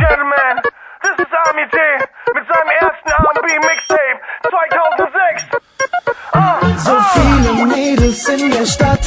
gentlemen, this is Army T mit seinem ersten R&B-Mixtape 2006. So viele Mädels in der Stadt,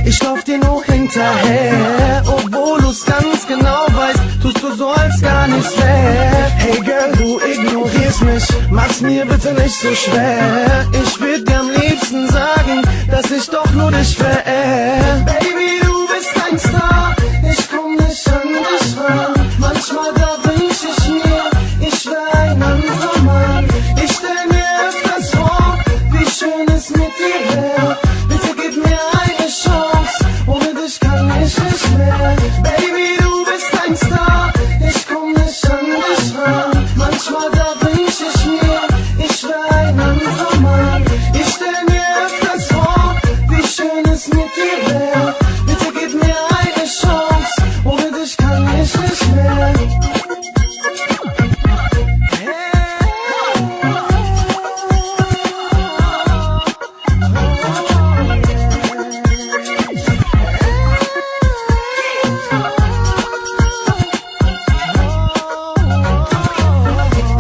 ich lauf dir nur hinterher. Obwohl du's ganz genau weißt, tust du so, als gar nichts wär. Hey Girl, du ignorierst mich, mach's mir bitte nicht so schwer. Ich würd dir am liebsten sagen, dass ich doch nur dich verehr. Baby, du bist ein Star, ich komm nicht an dich ran. Manchmal da wünsch ich mir, ich wär ein anderer Mann. Ich stell mir öfters vor, wie schön es mit dir wär. Bitte gib mir eine Chance, ohne dich kann ich nicht mehr. Baby, du bist ein Star, ich komm nicht an dich ran. Manchmal da wünsch ich mir, ich wär ein anderer Mann. Ich stell mir öfters vor, wie schön es mit dir wär. Bitte gib mir eine Chance, ohne dich kann ich nicht mehr.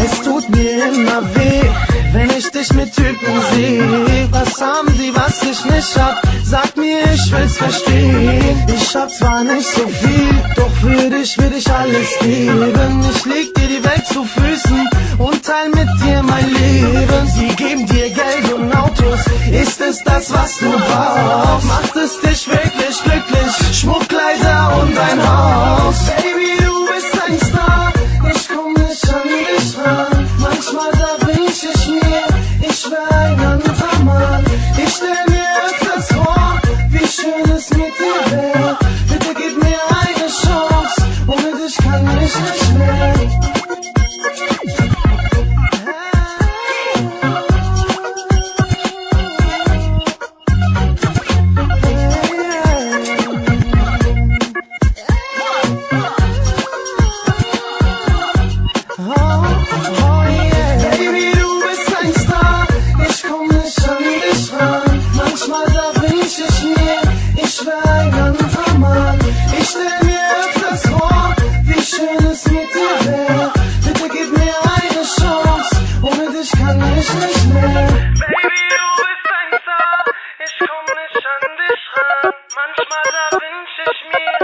Es tut mir immer weh, wenn ich dich mit Typen seh. Was haben sie, was ich nicht hab? Sag mir, ich will's verstehen. Ich hab zwar nicht so viel, doch für dich will ich alles geben. Ich leg dir die Welt zu Füßen und teil mit dir mein Leben. Sie geben dir Geld und Autos, ist es das, was du brauchst? Macht es dich wirklich glücklich, Schmuckkleider und ein Haus? Baby, du bist ein Star, ich komm nicht an dich ran. Manchmal da wünsch ich mir, ich wär ein anderer Mann. Ich stell mir öfters vor, wie schön es mit dir wär. Bitte gib mir eine Chance, ohne dich kann ich nicht mehr. Baby, du bist ein Star, ich komm nicht an dich ran. Manchmal da wünsch ich mir, ich wär ein anderer Mann. Ich stell mir öfters vor, wie schön es mit dir wär. Bitte gib mir eine Chance, ohne dich kann ich nicht mehr. Baby, du bist ein Star, ich komm nicht an dich ran. Manchmal da wünsch ich mir,